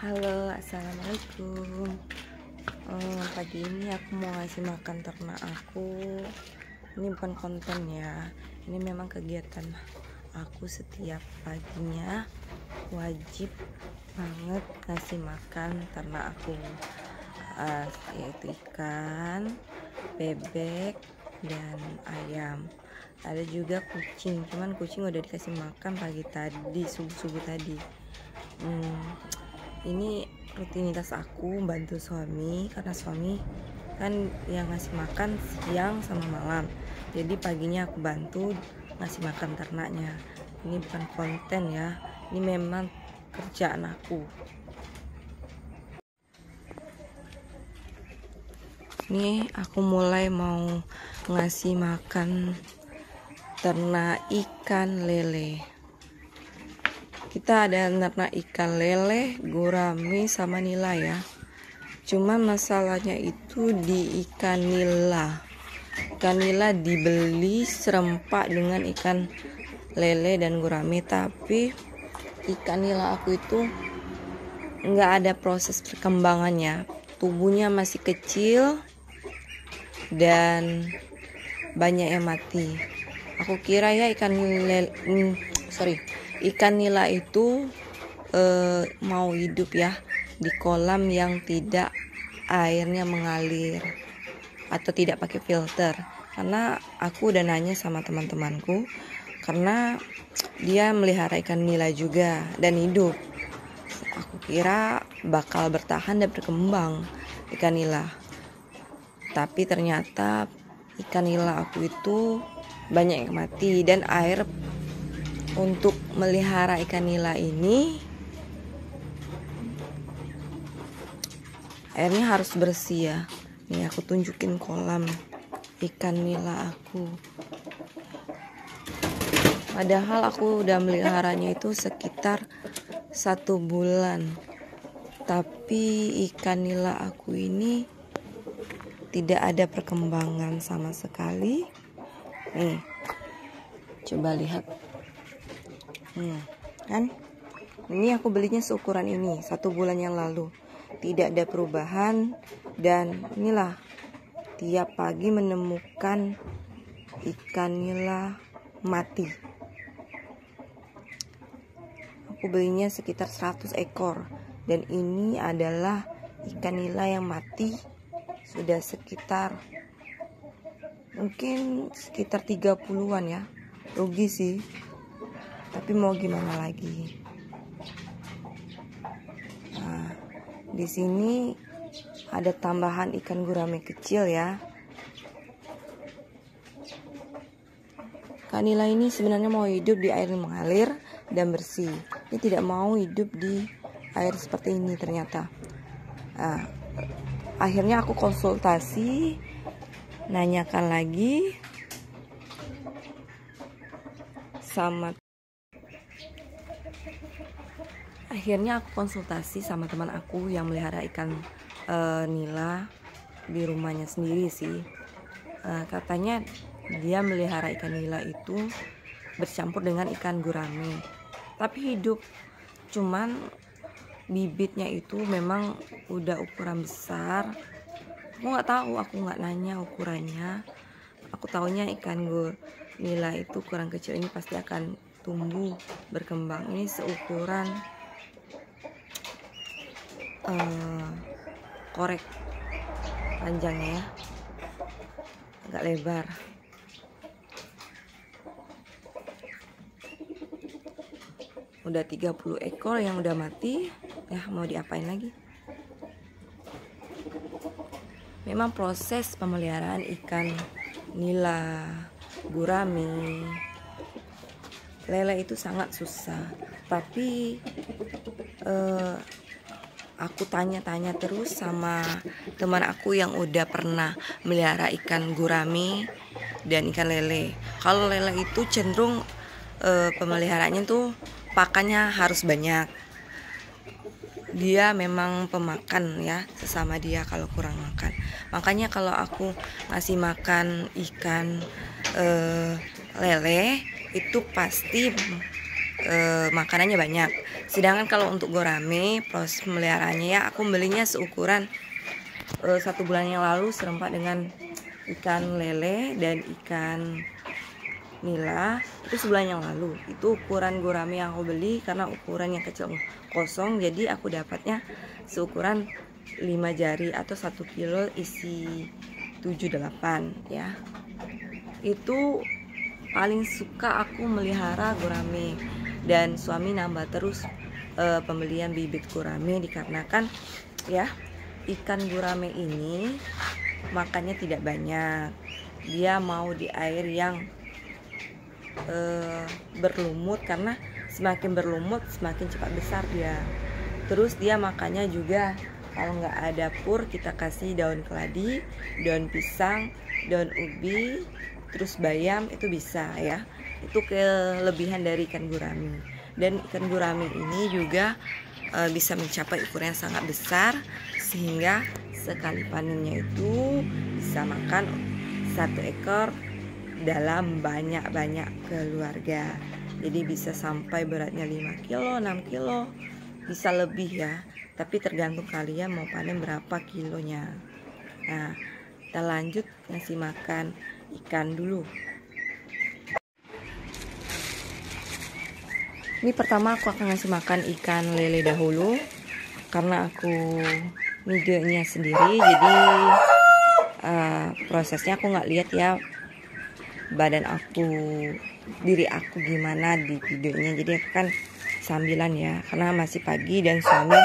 Halo, assalamualaikum. Pagi ini aku mau ngasih makan ternak aku. Ini bukan konten ya, ini memang kegiatan aku setiap paginya wajib banget ngasih makan ternak aku, yaitu ikan, bebek, dan ayam. Ada juga kucing, cuman kucing udah dikasih makan pagi tadi, subuh tadi. Ini rutinitas aku bantu suami, karena suami kan yang ngasih makan siang sama malam, jadi paginya aku bantu ngasih makan ternaknya. Ini bukan konten ya, ini memang kerjaan aku. Nih aku mulai mau ngasih makan ternak ikan lele. Kita ada ternak ikan lele, gurame, sama nila ya. Cuman masalahnya itu di ikan nila. Ikan nila dibeli serempak dengan ikan lele dan gurame, tapi ikan nila aku itu nggak ada proses perkembangannya. Tubuhnya masih kecil dan banyak yang mati. Aku kira ya ikan nila itu mau hidup ya di kolam yang tidak airnya mengalir atau tidak pakai filter, karena aku udah nanya sama teman-temanku, karena dia melihara ikan nila juga dan hidup. Aku kira bakal bertahan dan berkembang ikan nila, tapi ternyata ikan nila aku itu banyak yang mati. Dan air untuk melihara ikan nila ini airnya harus bersih ya. Nih aku tunjukin kolam ikan nila aku. Padahal aku udah meliharanya itu sekitar 1 bulan, tapi ikan nila aku ini tidak ada perkembangan sama sekali. Nih, coba lihat. Kan? Ini aku belinya seukuran ini 1 bulan yang lalu. Tidak ada perubahan, dan inilah tiap pagi menemukan ikan nila mati. Aku belinya sekitar 100 ekor, dan ini adalah ikan nila yang mati sudah sekitar mungkin sekitar 30-an ya. Rugi sih, tapi mau gimana lagi. Nah, di sini ada tambahan ikan gurame kecil ya. Ikan nila ini sebenarnya mau hidup di air yang mengalir dan bersih. Ini tidak mau hidup di air seperti ini ternyata. Nah, akhirnya aku konsultasi, nanyakan lagi sama teman aku yang melihara ikan nila di rumahnya sendiri sih. Katanya dia melihara ikan nila itu bercampur dengan ikan gurame, tapi hidup. Cuman bibitnya itu memang udah ukuran besar. Aku nggak nanya ukurannya. Aku taunya ikan nila itu ukuran kecil ini pasti akan tumbuh berkembang. Ini seukuran korek panjangnya ya, agak lebar. Udah 30 ekor yang udah mati ya, mau diapain lagi. Memang proses pemeliharaan ikan nila, gurame, lele itu sangat susah. Tapi aku tanya-tanya terus sama teman aku yang udah pernah melihara ikan gurame dan ikan lele. Kalau lele itu cenderung pemeliharaannya tuh pakannya harus banyak. Dia memang pemakan ya, sesama dia kalau kurang makan. Makanya kalau aku ngasih makan ikan lele itu pasti makanannya banyak. Sedangkan kalau untuk gurame proses pemeliharaannya ya, aku belinya seukuran 1 bulan yang lalu serempak dengan ikan lele dan ikan nila. Itu sebulan yang lalu. Itu ukuran gurame yang aku beli, karena ukurannya kecil kosong, jadi aku dapatnya seukuran 5 jari atau 1 kilo isi 7-8 ya. Itu paling suka aku melihara gurame, dan suami nambah terus pembelian bibit gurame, dikarenakan ya ikan gurame ini makannya tidak banyak. Dia mau di air yang berlumut, karena semakin berlumut semakin cepat besar dia. Terus dia makannya juga, kalau nggak ada pur kita kasih daun keladi, daun pisang, daun ubi, terus bayam, itu bisa ya. Itu kelebihan dari ikan gurame. Dan ikan gurame ini juga bisa mencapai ukuran yang sangat besar, sehingga sekali panennya itu bisa makan 1 ekor dalam banyak-banyak keluarga. Jadi bisa sampai beratnya 5 kilo, 6 kilo, bisa lebih ya. Tapi tergantung kalian mau panen berapa kilonya. Nah, kita lanjut ngasih makan ikan dulu. Ini pertama aku akan ngasih makan ikan lele dahulu, karena aku videonya sendiri, jadi prosesnya aku nggak lihat ya badan aku, diri aku gimana di videonya. Jadi aku kan sambilan ya, karena masih pagi dan suami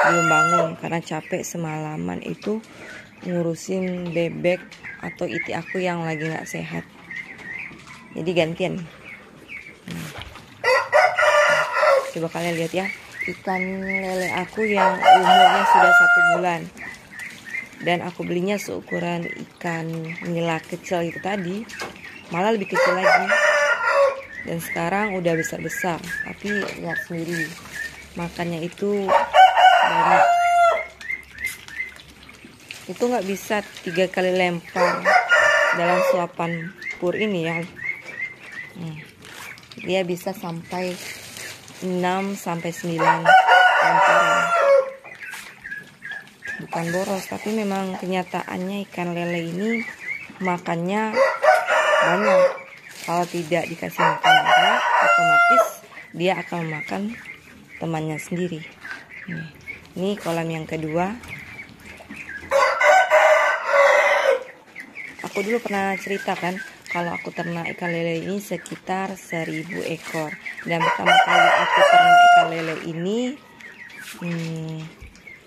belum bangun karena capek semalaman itu ngurusin bebek atau iti aku yang lagi nggak sehat. Jadi gantian. Coba kalian lihat ya, ikan lele aku yang umurnya sudah 1 bulan, dan aku belinya seukuran ikan nila kecil itu tadi, malah lebih kecil lagi, dan sekarang udah besar-besar. Tapi lihat sendiri, makannya itu banyak. Itu nggak bisa 3 kali lempar dalam suapan pur ini ya. Dia bisa sampai 6-9 lemparan. Bukan boros, tapi memang kenyataannya ikan lele ini makannya banyak. Kalau tidak dikasih makan banyak, otomatis dia akan makan temannya sendiri. Ini kolam yang kedua. Aku dulu pernah ceritakan kalau aku ternak ikan lele ini sekitar 1000 ekor. Dan pertama kali aku ternak ikan lele ini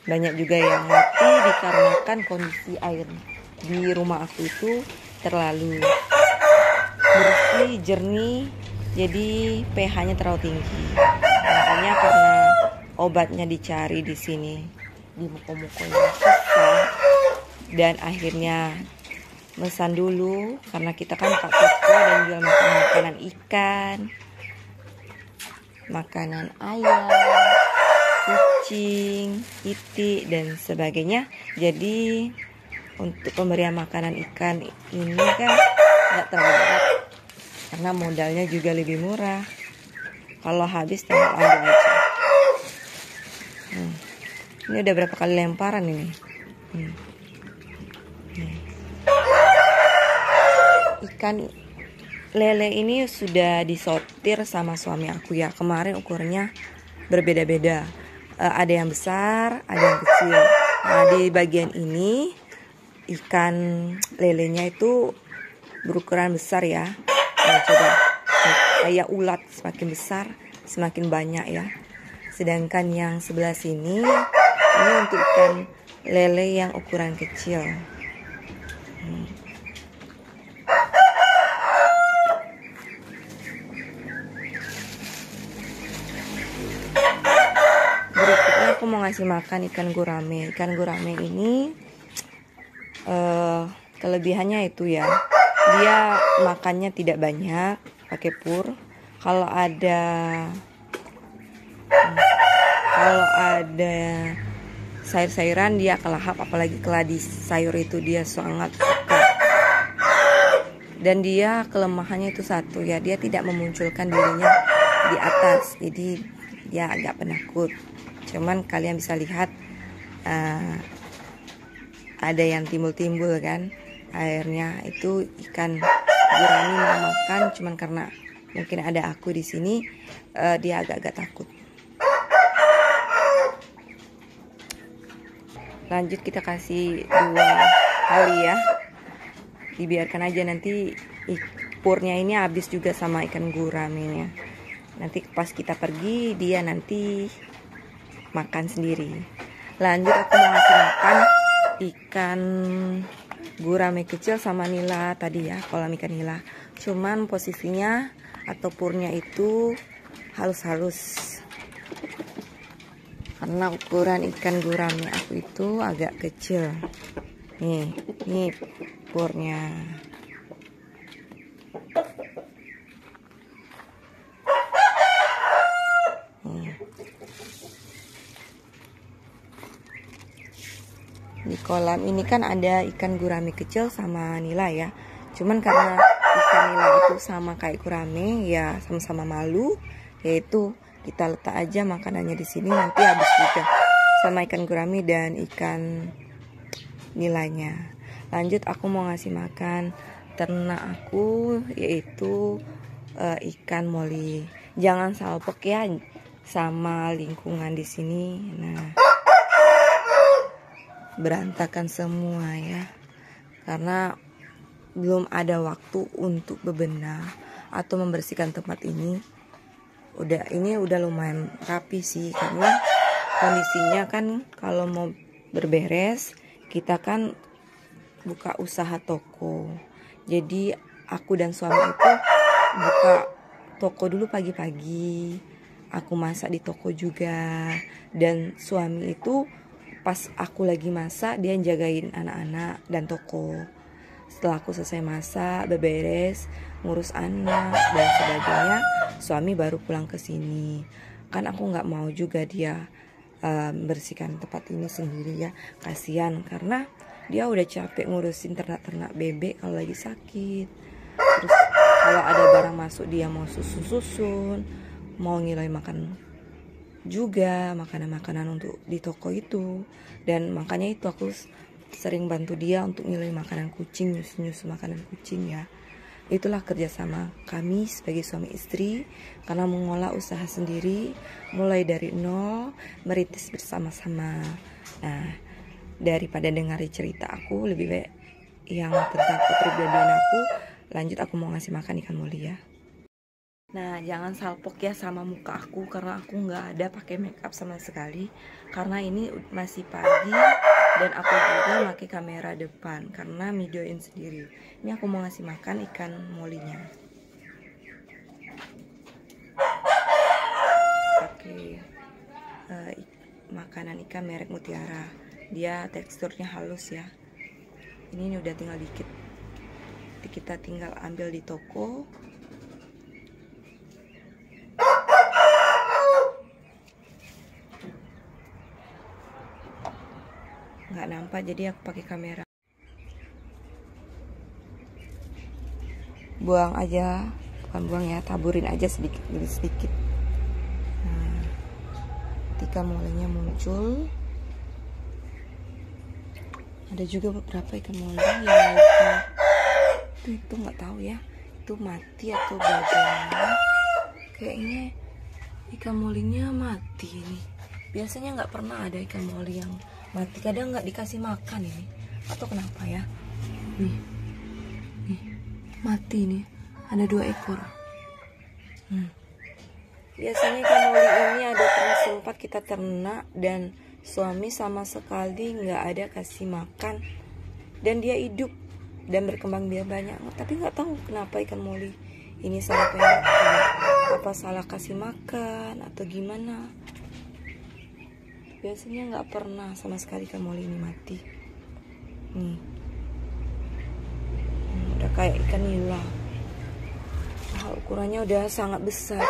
banyak juga yang mati dikarenakan kondisi air di rumah aku itu terlalu bersih, jernih, jadi pH-nya terlalu tinggi. Makanya karena obatnya dicari di sini di muko-mukonya susah, dan akhirnya mesan dulu, karena kita kan pak toko dan jual makanan ikan, makanan ayam, kucing, itik dan sebagainya. Jadi untuk pemberian makanan ikan ini kan nggak terlalu berat, karena modalnya juga lebih murah. Kalau habis tinggal ambil aja. Ini udah berapa kali lemparan ini? Ikan lele ini sudah disortir sama suami aku ya. Kemarin ukurannya berbeda-beda. Ada yang besar, ada yang kecil. Nah, di bagian ini ikan lelenya itu berukuran besar ya. Nah, coba kayak ulat, semakin besar semakin banyak ya. Sedangkan yang sebelah sini ini untuk ikan lele yang ukuran kecil. Berikutnya aku mau ngasih makan ikan gurame. Ikan gurame ini kelebihannya itu ya, dia makannya tidak banyak pakai pur. Kalau ada sayur-sayuran dia akan lahap, apalagi keladi sayur itu dia sangat suka. Dan dia kelemahannya itu satu ya, dia tidak memunculkan dirinya di atas atas, jadi dia agak penakut. Cuman kalian bisa lihat ada yang timbul-timbul kan airnya, itu ikan gurami mau makan, cuman karena mungkin ada aku di sini dia agak-agak takut. Lanjut kita kasih 2 kali ya, dibiarkan aja, nanti purnya ini habis juga sama ikan guraminya. Nanti pas kita pergi dia nanti makan sendiri. Lanjut aku mau ngasih makan ikan gurame kecil sama nila tadi ya, kolam ikan nila. Cuman posisinya atau purnya itu halus-halus, karena ukuran ikan gurame aku itu agak kecil. Nih purnya. Di kolam ini kan ada ikan gurame kecil sama nila ya. Cuman karena ikan nila itu sama kayak gurame ya, sama-sama malu, yaitu kita letak aja makanannya di sini, nanti habis juga sama ikan gurame dan ikan nilanya. Lanjut aku mau ngasih makan ternak aku, yaitu ikan moli. Jangan salpok ya sama lingkungan di sini. Nah, berantakan semua ya, karena belum ada waktu untuk bebenah atau membersihkan tempat ini. Ini udah lumayan rapi sih, karena kondisinya kan kalau mau berberes kita kan buka usaha toko. Jadi aku dan suami itu buka toko dulu pagi-pagi, aku masak di toko juga, dan suami itu pas aku lagi masak dia jagain anak-anak dan toko. Setelah aku selesai masak, beberes, ngurus anak dan sebagainya, suami baru pulang ke sini. Kan aku nggak mau juga dia bersihkan tempat ini sendiri ya, kasihan, karena dia udah capek ngurusin ternak-ternak bebek kalau lagi sakit. Terus kalau ada barang masuk dia mau susun, mau ngilai makan juga makanan-makanan untuk di toko itu. Dan makanya itu aku sering bantu dia untuk nilai makanan kucing, nyusu makanan kucing ya. Itulah kerjasama kami sebagai suami istri, karena mengolah usaha sendiri mulai dari nol, merintis bersama-sama. Nah, daripada dengar cerita aku, lebih baik yang tentang kepribadian aku. Lanjut aku mau ngasih makan ikan moli ya. Nah, jangan salpok ya sama muka aku, karena aku nggak ada pakai makeup sama sekali, karena ini masih pagi dan aku juga pakai kamera depan karena videoin sendiri. Ini aku mau ngasih makan ikan molinya. Pakai makanan ikan merek Mutiara. Dia teksturnya halus ya. Ini udah tinggal dikit. Kita tinggal ambil di toko. Nggak nampak, jadi aku pakai kamera. Buang aja, bukan buang ya, taburin aja sedikit demi sedikit. Nah, ketika mulainya muncul, ada juga beberapa ikan moli yang itu nggak tahu ya, itu mati atau bagaimana. Kayaknya ikan molinya mati ini. Biasanya nggak pernah ada ikan moli yang mati, kadang nggak dikasih makan ini, atau kenapa ya. Nih mati nih, ada 2 ekor. Biasanya ikan moli ini ada sempat kita ternak dan suami sama sekali nggak ada kasih makan, dan dia hidup dan berkembang biak banyak. Tapi nggak tahu kenapa ikan moli ini sampai apa salah kasih makan atau gimana. Biasanya nggak pernah sama sekali ikan moli ini mati. Udah kayak ikan nila. Ukurannya udah sangat besar.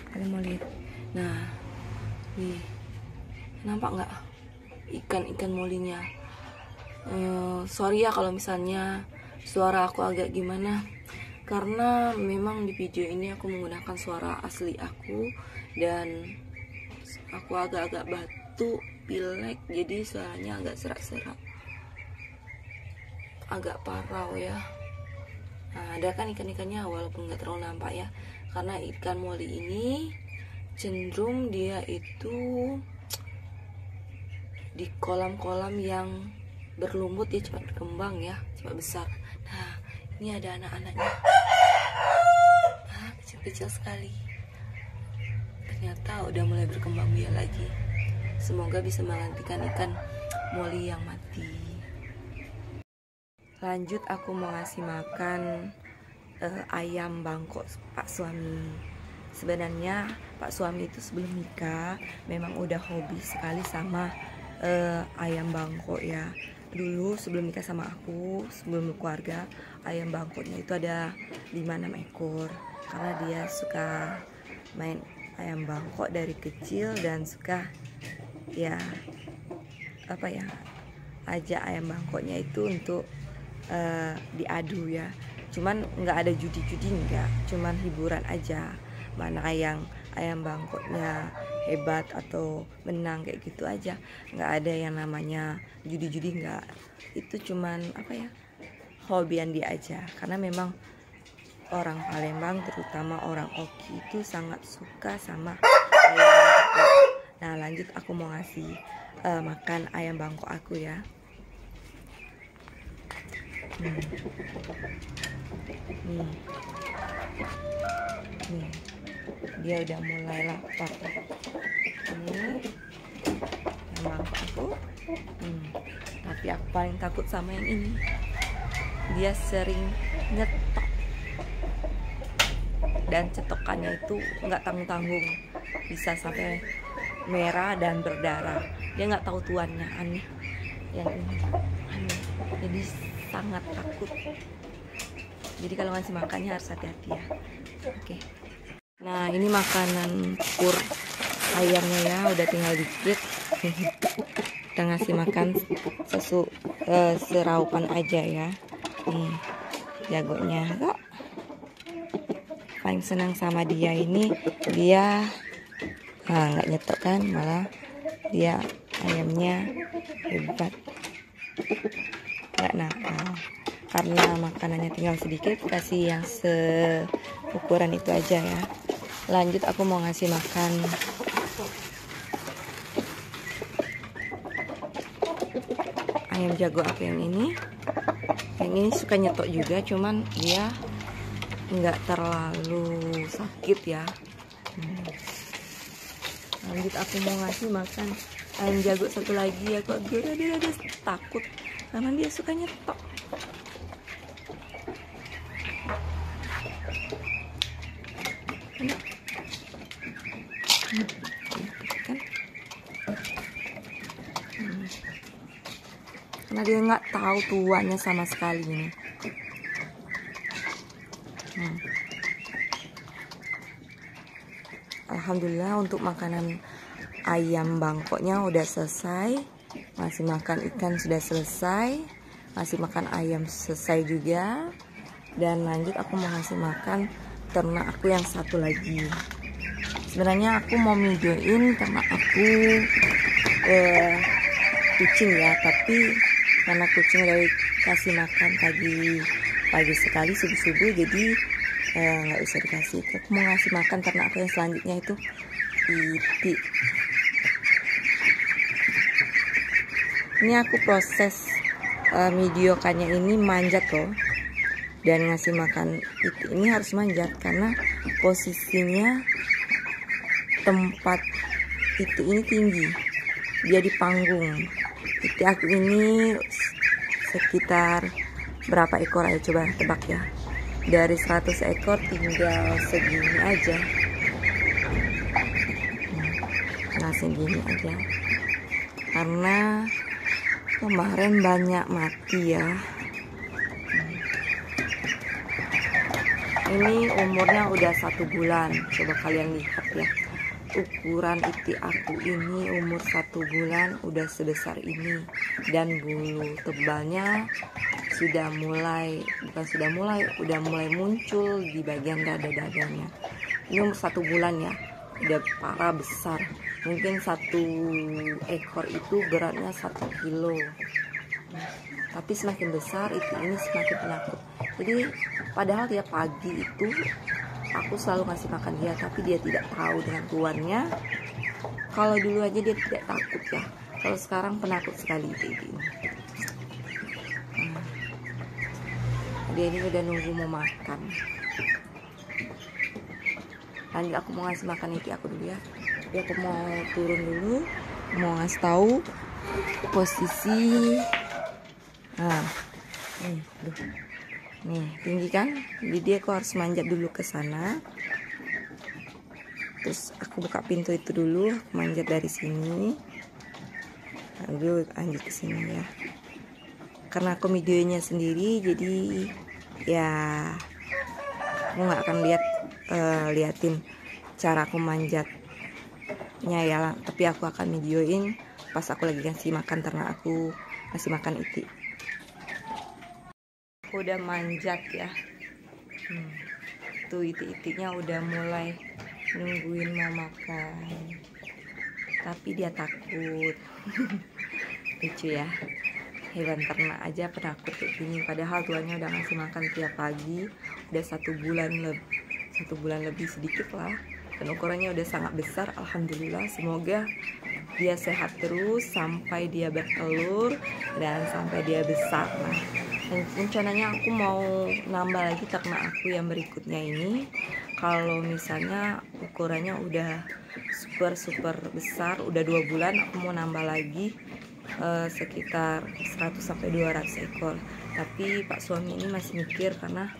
Kalian mau lihat. Nah, nih, nampak nggak ikan molinya? Sorry ya kalau misalnya suara aku agak gimana, karena memang di video ini aku menggunakan suara asli aku dan aku agak-agak batuk, pilek, jadi suaranya agak serak-serak, agak parau ya. Nah, ada kan ikan-ikannya walaupun nggak terlalu nampak ya, karena ikan moli ini cenderung dia itu di kolam-kolam yang berlumpur dia cepat berkembang ya, cepat besar. Nah, ini ada anak-anaknya, kecil-kecil sekali, ternyata udah mulai berkembang biak lagi. Semoga bisa menggantikan ikan moli yang mati. Lanjut aku mau ngasih makan ayam bangkok Pak Suami. Sebenarnya Pak Suami itu sebelum nikah memang udah hobi sekali sama ayam bangkok ya. Dulu sebelum nikah sama aku, sebelum keluarga, ayam bangkoknya itu ada 5-6 ekor. Karena dia suka main ayam bangkok dari kecil dan suka ya ajak ayam bangkoknya itu untuk diadu ya. Cuman nggak ada judi-judi, nggak, cuman hiburan aja. Mana yang ayam bangkoknya hebat atau menang kayak gitu aja, nggak ada yang namanya judi-judi, nggak. Itu cuman hobian dia aja, karena memang orang Palembang terutama orang Oki itu sangat suka sama ayam bangkok. Nah, lanjut aku mau ngasih makan ayam bangkok aku ya. Nih, dia udah mulai lapar. Ini ayam bangkok aku. Tapi aku paling takut sama yang ini. Dia sering nyetok dan cetokannya itu nggak tanggung-tanggung, bisa sampai merah dan berdarah. Dia nggak tahu tuannya, aneh. Yang ini aneh, jadi sangat takut. Jadi kalau ngasih makannya harus hati-hati ya. Oke. Nah, ini makanan pur ayamnya ya, udah tinggal dikit. Kita ngasih makan seraupan aja ya. Nih, jagonya kok paling senang sama dia ini, dia nggak nyetok kan, malah dia ayamnya hebat, nggak nakal. Karena makanannya tinggal sedikit, kasih yang seukuran itu aja ya. Lanjut aku mau ngasih makan ayam jago aku yang ini. Yang ini suka nyetok juga, cuman dia nggak terlalu sakit ya. Lanjut aku mau ngasih makan ayam jago satu lagi ya. Kok dia takut karena dia suka nyetok. Karena dia nggak tahu tuannya sama sekali nih. Alhamdulillah untuk makanan ayam bangkoknya udah selesai. Masih makan ikan sudah selesai. Masih makan ayam selesai juga. Dan lanjut aku mau ngasih makan ternak aku yang satu lagi. Sebenarnya aku mau videoin ternak aku kucing ya, tapi karena kucing udah kasih makan pagi sekali subuh-subuh, jadi nggak usah dikasih. Aku mau ngasih makan ternak aku yang selanjutnya itu itik. Ini aku proses videokannya ini manjat loh, dan ngasih makan itik ini harus manjat karena posisinya tempat itik ini tinggi, dia di panggung. Itik aku ini sekitar berapa ekor aja, coba tebak ya. Dari 100 ekor tinggal segini aja. Nah, segini aja. Karena kemarin banyak mati ya. Ini umurnya udah 1 bulan. Coba kalian lihat ya. Ukuran itik aku ini umur 1 bulan udah sebesar ini, dan bulu tebalnya udah mulai muncul di bagian dada-dadanya. Ini umur 1 bulan ya, udah parah besar. Mungkin 1 ekor itu beratnya 1 kilo. Tapi semakin besar ini semakin penakut. Jadi padahal dia pagi itu aku selalu ngasih makan dia, tapi dia tidak tahu dengan tuannya. Kalau dulu aja dia tidak takut ya, kalau sekarang penakut sekali ini. Dia ini udah nunggu mau makan. Lanjut, aku mau ngasih makan Iki aku dulu ya. Jadi aku mau turun dulu, mau ngasih tahu posisi. Nah, nih tinggi kan? Jadi aku harus manjat dulu ke sana. Terus aku buka pintu itu dulu, aku manjat dari sini. Lalu lanjut ke sini ya. Karena aku videonya sendiri, jadi ya aku nggak akan liatin cara aku manjatnya ya, tapi aku akan videoin pas aku lagi ngasih makan ternak aku, ngasih makan Iti. Aku udah manjat ya. Tuh Iti-itinya udah mulai nungguin mau makan, tapi dia takut. Lucu ya, hewan ternak aja penakut kayak gini, padahal tuannya udah ngasih makan tiap pagi. Udah 1 bulan lebih sedikit lah, dan ukurannya udah sangat besar. Alhamdulillah, semoga dia sehat terus sampai dia bertelur dan sampai dia besar. Nah, rencananya aku mau nambah lagi ternak aku yang berikutnya ini. Kalau misalnya ukurannya udah super besar, udah 2 bulan, aku mau nambah lagi sekitar 100-200 ekor. Tapi Pak suami ini masih mikir, karena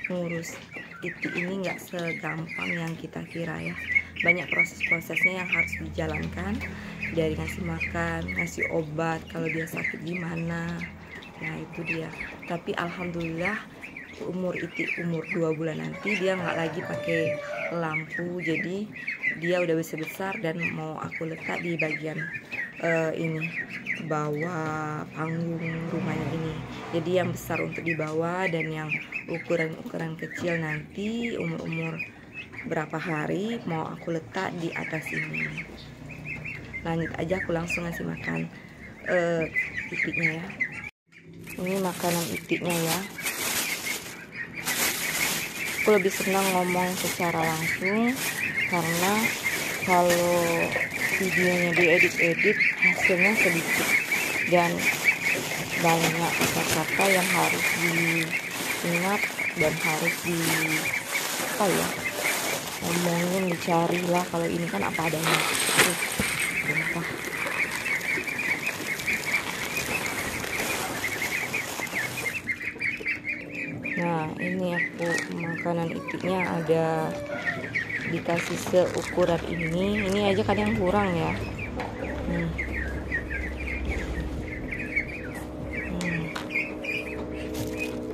ngurus Iti ini nggak segampang yang kita kira ya. Banyak proses-prosesnya yang harus dijalankan, dari ngasih makan, ngasih obat, kalau dia sakit gimana. Nah itu dia. Tapi alhamdulillah umur 2 bulan nanti dia nggak lagi pakai lampu, jadi dia udah besar dan mau aku letak di bagian ini bawah panggung rumahnya ini. Jadi yang besar untuk di bawah, dan yang ukuran kecil nanti umur berapa hari mau aku letak di atas ini. Lanjut aja, aku langsung ngasih makan itiknya ya. Ini makanan itiknya ya. Aku lebih senang ngomong secara langsung, karena kalau videonya diedit hasilnya sedikit dan banyak kata-kata yang harus diingat dan harus ngomongin, dicari lah. Kalau ini kan apa adanya. Nah ini aku makanan itiknya ada dikasih seukuran ini aja kadang kurang ya.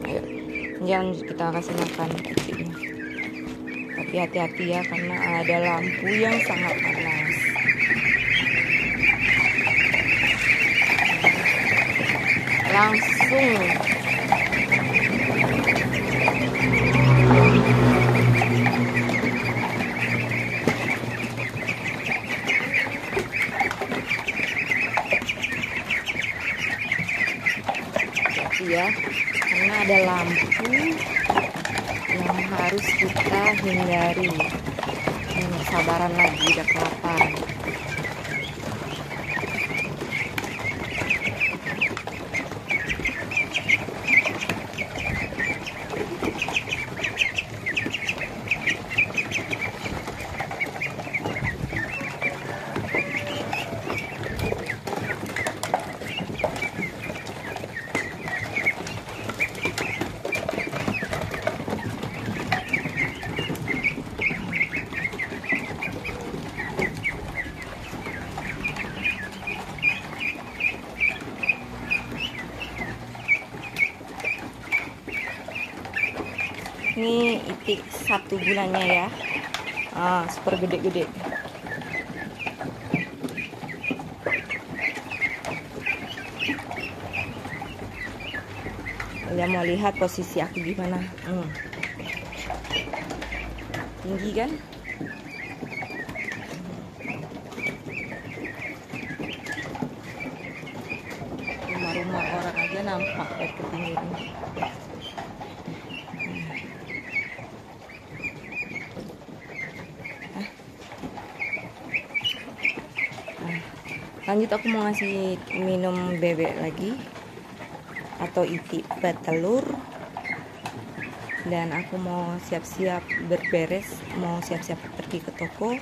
Ayo, jangan kita kasih makan itiknya. Tapi hati-hati ya, karena ada lampu yang sangat panas. Langsung ya, karena ada lampu yang harus kita hindari. Sabaran lagi, udah kelaparan. Ini itik 1 bulannya ya. Super gede-gede. Ya mau lihat posisi aku gimana. Tinggi kan? Rumah-rumah orang aja nampak air ketinggian. Lanjut aku mau ngasih minum bebek lagi atau iti petelur, dan aku mau siap-siap berberes, mau siap-siap pergi ke toko.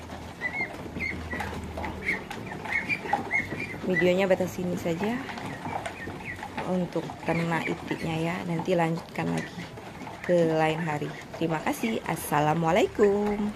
Videonya batas sini saja untuk ternak itiknya ya, nanti lanjutkan lagi ke lain hari. Terima kasih. Assalamualaikum.